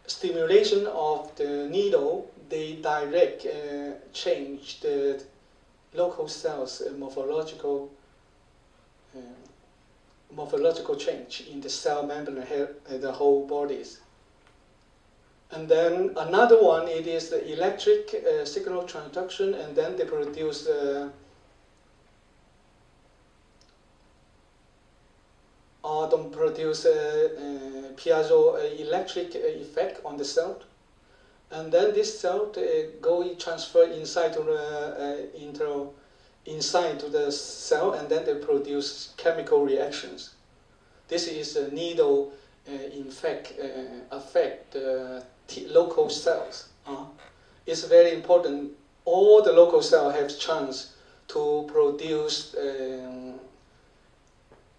stimulation of the needle, they direct change the local cells morphological change in the cell membrane, the whole bodies. And then another one, it is the electric signal transduction, and then they produce piezoelectric effect on the cell, and then this cell transfer inside to the inside to the cell, and then they produce chemical reactions. This is a needle affect local cells. It's very important. All the local cells have chance to produce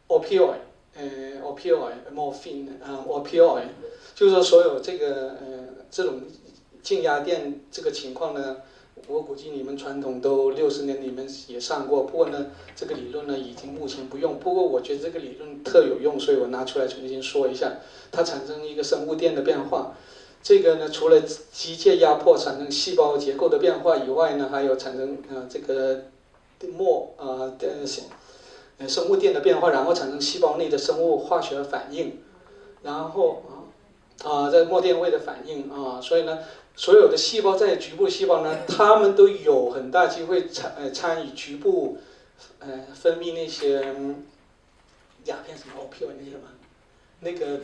opioid, morphine, opioid， 就是说所有这种静压电这个情况呢，我估计你们传统都60年你们也上过，不过呢，这个理论呢已经目前不用。不过我觉得这个理论特有用，所以我拿出来重新说一下。它产生一个生物电的变化，这个呢除了机械压迫产生细胞结构的变化以外呢，还有产生这个生物电的变化，然后产生细胞内的生物化学反应，然后在末电位的反应所以呢，所有的细胞在局部细胞呢，它们都有很大机会参与局部分泌那些鸦片什么 opioid 那些什么。那个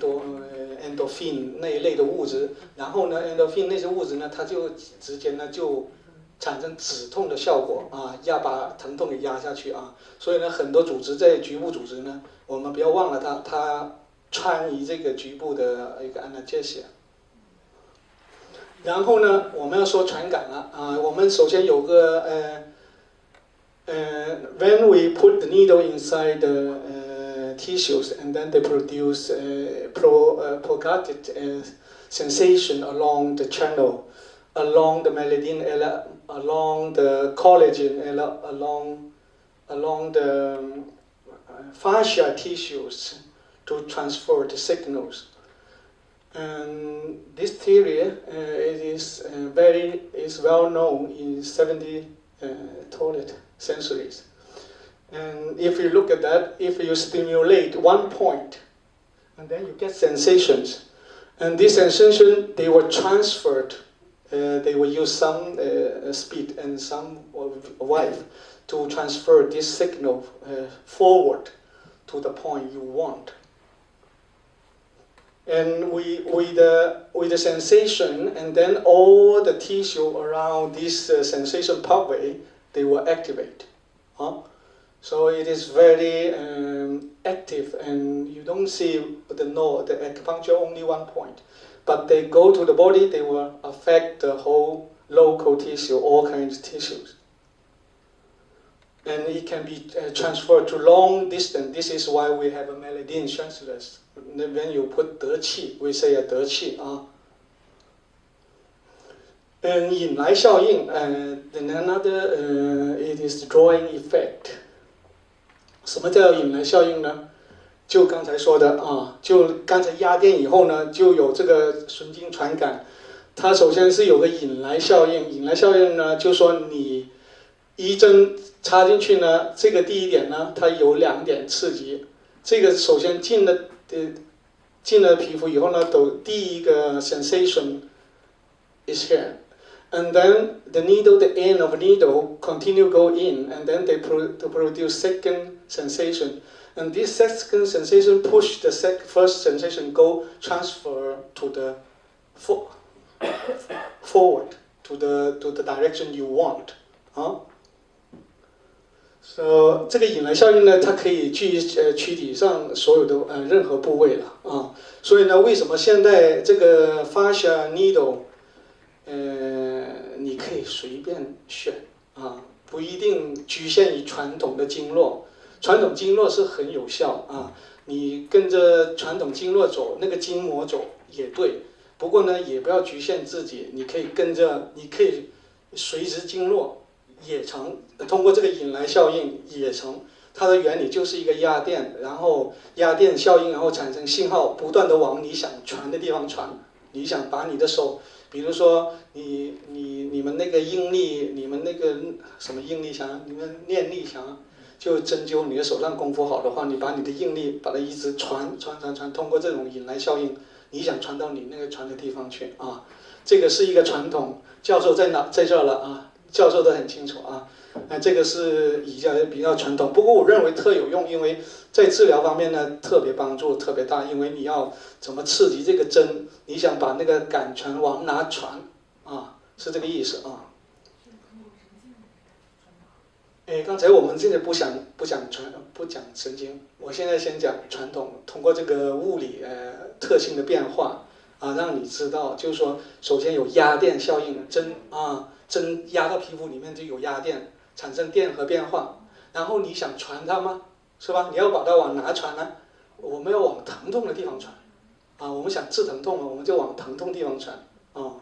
endorphin 那一类的物质，然后呢 endorphin 那些物质呢，它就直接呢就产生止痛的效果把疼痛给压下去所以呢，很多组织在局部组织呢，我们不要忘了它参与这个局部的一个 analgesia。然后呢，我们要说传感了我们首先有个when we put the needle inside the tissues, and then they produce propagated sensation along the channel, along the meridian, along the collagen, along the fascia tissues to transfer the signals. And this theory is well known in 70 toilet sensories. And if you look at that, if you stimulate one point, and then you get sensations, and this sensation, they were transferred, they will use some speed and some wave to transfer this signal forward to the point you want. And with the sensation, and then all the tissue around this sensation pathway, they will activate. So it is very active, and you don't see the acupuncture only one point. But they go to the body, they will affect the whole local tissue, all kinds of tissues. And it can be transferred to long distance. This is why we have a meridian transverse. When you put 得气, we say a 得气And 引来效应, then another it is drawing effect. 什么叫引来效应呢？就刚才说的就刚才压电以后呢，就有这个神经传感。它首先是有个引来效应，引来效应呢，就说你一针插进去呢，这个第一点呢，它有2点刺激。这个首先进了皮肤以后呢，第一个 sensation is here. And then the needle, the end of the needle, continue go in, and then they produce second sensation. And this second sensation push the first sensation go transfer to the forward to the direction you want. So 这个引来效应呢，它可以去躯体上所有的任何部位了所以呢，为什么现在这个 fascia needle 你可以随便选不一定局限于传统的经络。传统经络是很有效你跟着传统经络走，那个筋膜走也对。不过呢，也不要局限自己，你可以随着经络也成，通过这个引来效应也成。它的原理就是一个压电，然后压电效应，然后产生信号，不断的往你想传的地方传。你想把你的手，比如说你们那个应力，你们那个什么应力强，你们念力强，就针灸你的手上功夫好的话，你把你的应力把它一直传，通过这种引来效应，你想传到你那个传的地方去啊。这个是一个传统，教授在哪在这儿了啊？教授都很清楚啊。这个是比较传统，不过我认为特有用，因为在治疗方面呢特别帮助特别大，因为你要怎么刺激这个针，你想把那个感传往哪传啊，是这个意思啊。刚才我们现在不讲神经，我现在先讲传统，通过这个物理特性的变化啊，让你知道，就是说，首先有压电效应，针压到皮肤里面就有压电，产生电荷变化，然后你想传它吗？是吧？你要把它往哪传呢？我们要往疼痛的地方传，啊，我们想治疼痛，我们就往疼痛地方传，啊。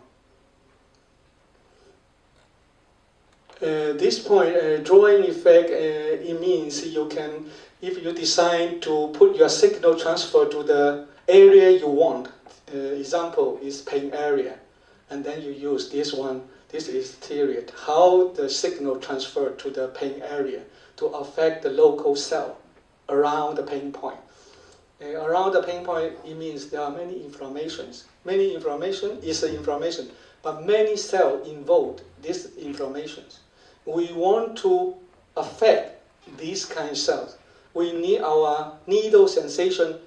This point, drawing effect, it means you can, if you decide to put your signal transfer to the area you want, example is pain area, and then you use this one, this is theory, how the signal transfer to the pain area to affect the local cell around the pain point. Around the pain point, it means there are many inflammations. Many inflammation is an inflammation, but many cells involved these inflammations. We want to affect these kind of cells. We need our needle sensation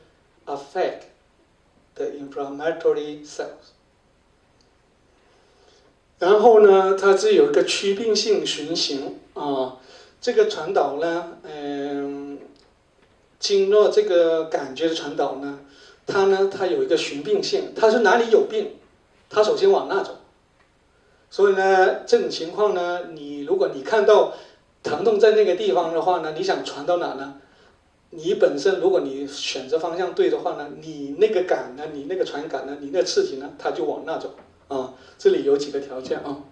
affect the inflammatory cells. 然后呢，它是有一个趋并性循行啊。这个传导呢，经络这个感觉的传导呢，它有一个循并性，它是哪里有病，它首先往那走。所以呢，这种情况呢，如果你看到疼痛在那个地方的话呢，你想传到哪呢？你本身如果你选择方向对的话呢，你那个感呢，你那个传感呢，你那个刺激呢，它就往那走啊。这里有几个条件啊。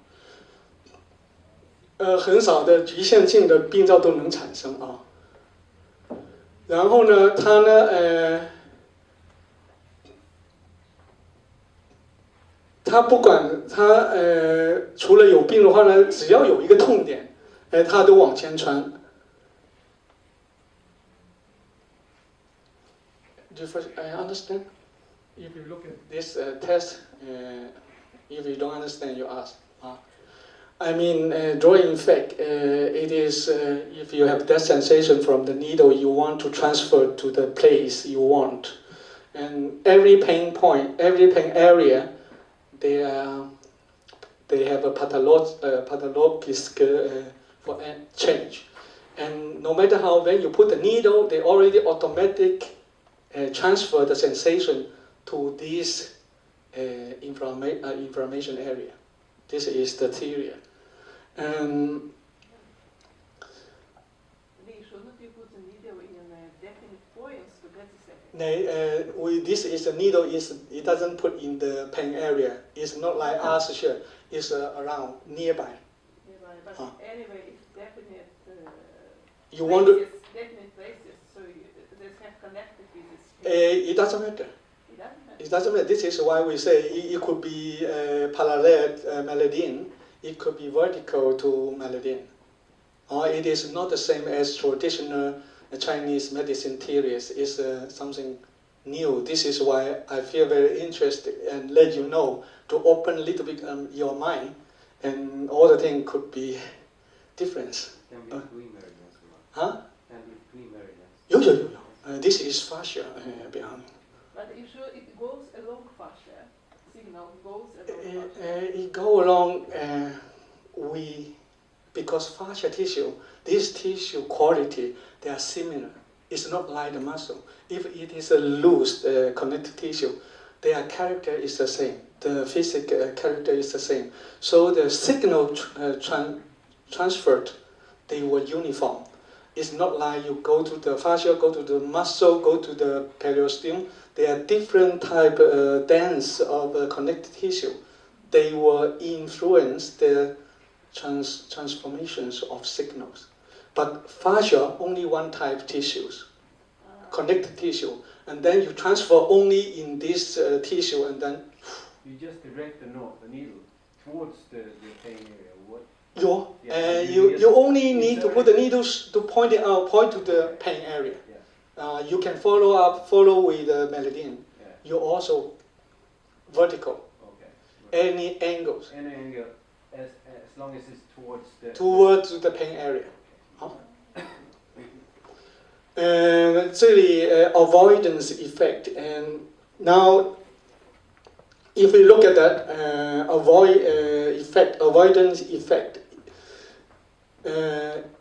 很少的局限性的病灶都能产生啊。然后呢，它呢，它不管它除了有病的话呢，只要有一个痛点，它都往前传。Do you first understand? If you look at this test, if you don't understand, you ask. I mean, drawing effect, it is if you have that sensation from the needle, you want to transfer to the place you want. And every pain point, every pain area, they have a pathologic for change. And no matter how, when you put the needle, they already automatic transfer the sensation to this inflammation area. This is the theory. And this is the needle. It doesn't put in the pain area. It's not like us here. It's around nearby. But anyway, it's definite. You want to? Definite places. So they have connected with this. It doesn't matter. It doesn't matter. This is why we say it could be parallel meridian. It could be vertical to meridian. It is not the same as traditional Chinese medicine theories. It's something new. This is why I feel very interested and let you know to open a little bit your mind, and all the things could be different. Can be between meridians. Huh? Can be between meridians. This is fascia behind. But you sure it goes along fascia? Signal goes along fascia? It go along. Because fascia tissue, this tissue quality, they are similar. It's not like the muscle. If it is a loose connective tissue, their character is the same. The physical character is the same. So the signal transferred, they were uniform. It's not like you go to the fascia, go to the muscle, go to the periosteum. They are different type dance of connective tissue. They will influence the transformations of signals. But fascia, only one type tissues, connective tissue. And then you transfer only in this tissue, and then You just direct the needle towards the pain area. What? You only need to put the needles to point it out, point to the pain area. Yeah. You can follow with the meridian. Yeah. You also vertical. Okay. Any angles. Any angle, as long as it's towards the pain area. 好。这里 avoidance effect, and now if we look at that avoidance effect,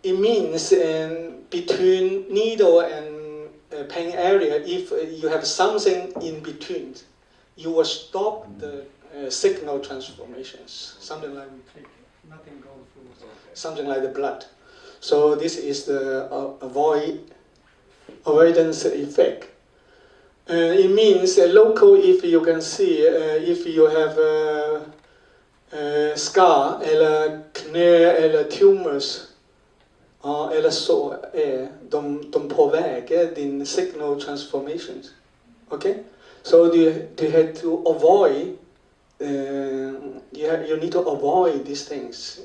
it means between needle and pain area, if you have something in between, you will stop the signal transformations. Something like nothing goes through, something like the blood. So this is the avoidance effect. It means local, if you can see, if you have a scar, eller knä, eller tumors, eller så de påverkar din signal transformations. Okay? So you have to avoid, you need to avoid these things,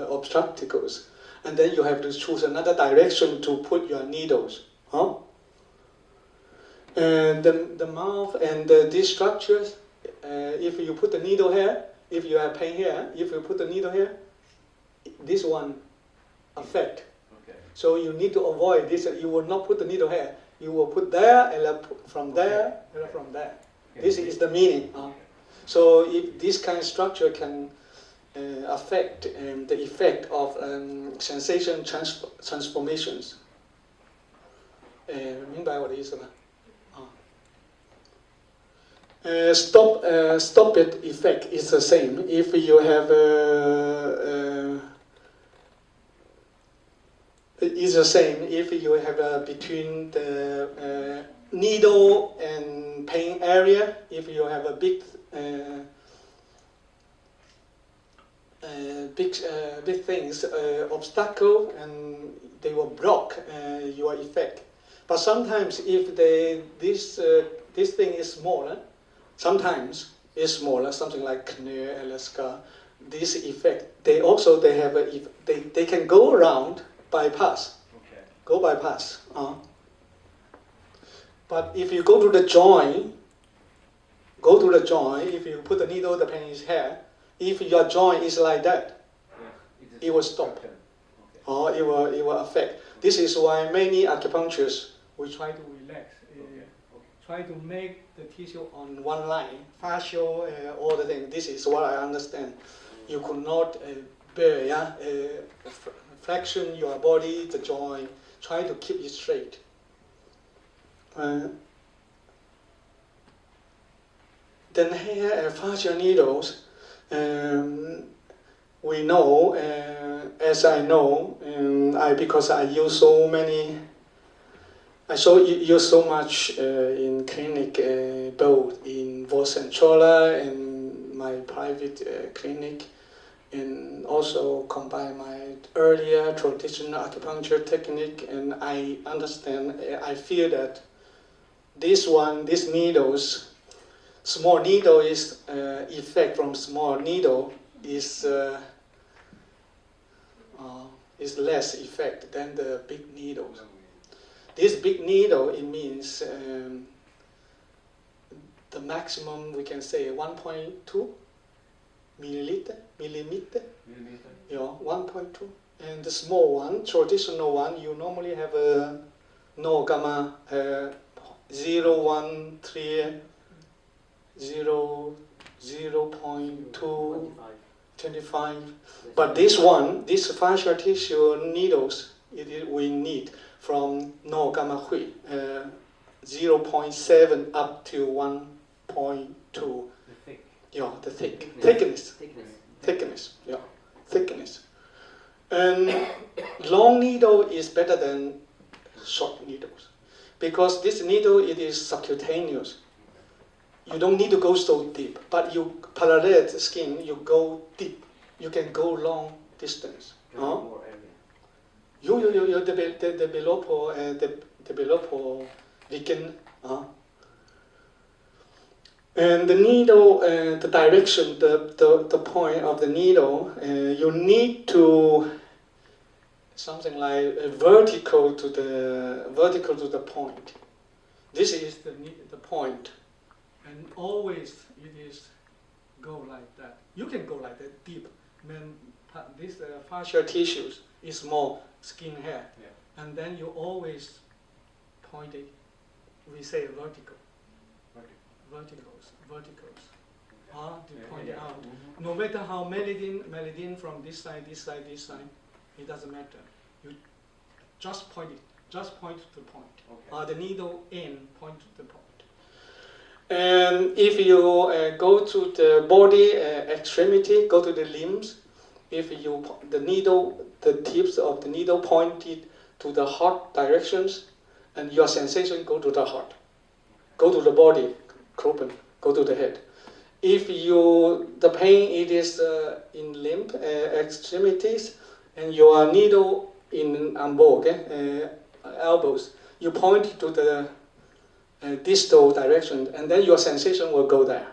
obstacles. And then you have to choose another direction to put your needles. Huh? And the mouth and these structures, if you put the needle here, if you have pain here, if you put the needle here, this one affect. Okay. So you need to avoid this. You will not put the needle here. You will put there, and from there, and from there. Okay. This is the meaning. Okay. So if this kind of structure can affect the effect of sensation transformations. 明白我的意思吗？ stop it effect is the same. If you have is the same if you have between the needle and pain area. If you have a big big things obstacle, and they will block your effect. But sometimes if this thing is smaller, sometimes it's smaller, something like knee or scar. This effect, they have they can go around, bypass. Okay. Go bypass. But if you go to the joint, if you put the needle, the pain is here. If your joint is like that, it will stop. Okay. Or it will affect. This is why many acupuncturists will try to relax. Try to make the tissue on one line, fascial, all the things. This is what I understand. You could not bear, flexion your body, the joint. Try to keep it straight. Then here, fascial needles. We know, as I know, because I use so many. I use so much in clinic, both in Centrola and my private clinic, and also combine my earlier traditional acupuncture technique. And I understand, I feel that these needles, small needle is effect from small needle is less effect than the big needles. This big needle, it means the maximum, we can say 1.2 millimeter. Yeah, 1.2. And the small one, traditional one, you normally have a no gamma 0.13, 0.2, 25. But this fascial tissue needles, we need from no gamma hui, 0.7 up to 1.2. The thick. Yeah, the thickness. Yeah, thickness. And long needle is better than short needles, because this needle, it is subcutaneous. You don't need to go so deep, but you parallel the skin, you go deep. You can go long distance. More area. Developer weaken. And the needle, the direction, the point of the needle, you need to something like vertical to the point. This is the point, and always it is go like that. You can go like that deep. Then this fascial tissues is more skin hair, Yeah. and then you always point it. We say vertical. Verticals. To point it out. Mm-hmm. No matter how meridin from this side, it doesn't matter. You just point it. Just point to the point. Okay. The needle end point to the point. And if you go to the body extremity, go to the limbs. If you the tips of the needle pointed to the heart directions, and your sensation go to the heart, go to the body, Kroppen, go to the head. If the pain it is in limb extremities, and your needle in elbow, elbows, you point to the distal direction, and then your sensation will go there.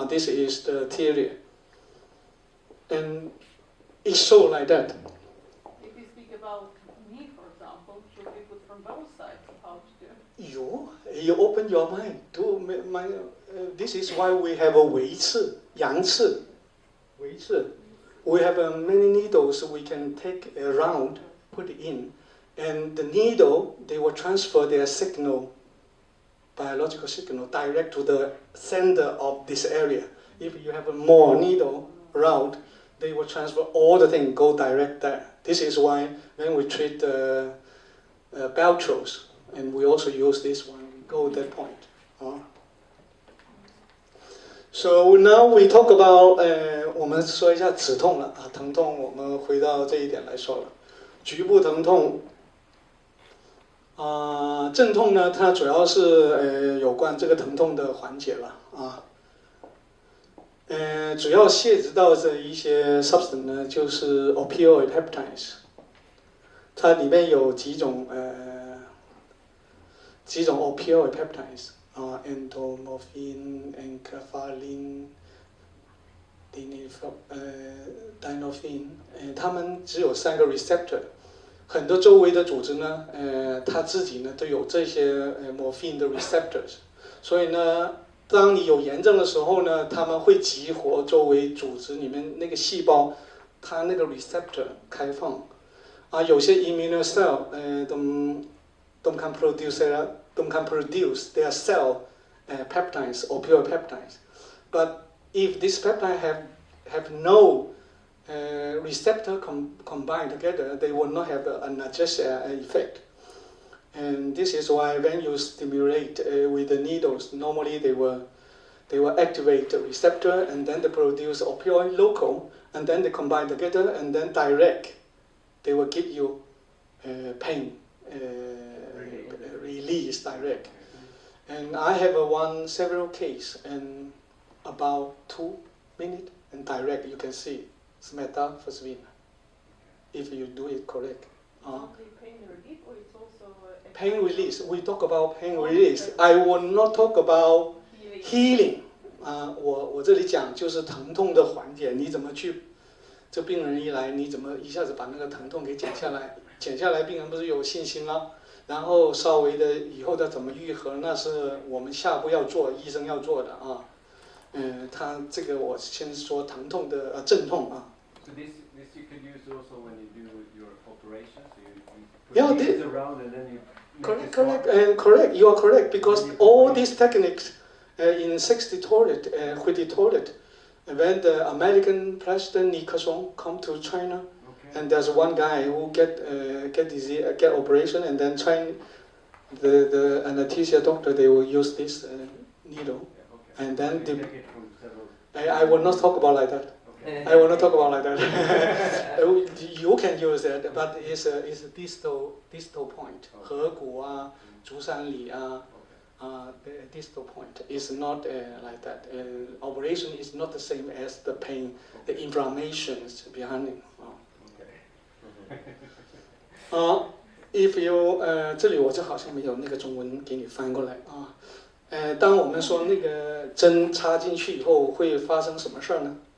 This is the theory, and it's so like that. If you speak about knee, for example, should we put from both sides how to do? You open your mind to this is why we have a 维刺, 阳刺, 维刺. We have many needles we can take around, put it in, and the needle, they will transfer their signal, biological signal, direct to the center of this area. If you have a more needle around, they will transfer all the thing, go direct there. This is why when we treat bilaterals, and we also use this one, we go that point. So now we talk about 我们说一下止痛了啊，疼痛我们回到这一点来说了。局部疼痛镇痛呢，它主要是有关这个疼痛的缓解了啊。主要涉及到这一些 substance 呢，就是 opioid peptides， 它里面有几种 opioid peptides。endomorphine, enkephalin, dynorphin， 它们只有3个 receptor， 很多周围的组织呢，它自己呢都有这些morphine 的 receptors， 所以呢，当你有炎症的时候呢，它们会激活周围组织里面那个细胞，它那个 receptor 开放，有些 immune cell don't can produce their cell peptides, opioid peptides. But if this peptide have no receptor combined together, they will not have an analgesic effect. And this is why when you stimulate with the needles, normally they will activate the receptor, and then they produce opioid local, and then they combine together, and then direct, they will give you pain release direct. And I have several case, and about 2 minutes, and direct you can see methamphetamine if you do it correct. Only pain relief, or it's also pain release. We talk about pain release. I will not talk about healing. 我这里讲就是疼痛的缓解，你怎么去？这病人一来，你怎么一下子把那个疼痛给减下来？减下来，病人不是有信心了？然后稍微的以后的怎么愈合，那是我们下步要做，医生要做的啊。他这个我先说疼痛的镇痛啊。So this you could use also when you do your operations. You Yeah, put these around and then you. Correct. You are correct because all these techniques in 60 toilet, when the American President Nixon come to China, and there's one guy who get disease, get operation, and then the anesthesia doctor, they will use this needle, and then I will not talk about like that. I will not talk about like that. You can use it, but it's a distal point. 合谷啊，足三里啊。The distal point is not like that. Operation is not the same as the pain, the inflammations behind it. If you 这里我就好像没有那个中文给你翻过来啊。当我们说那个针插进去以后会发生什么事儿呢？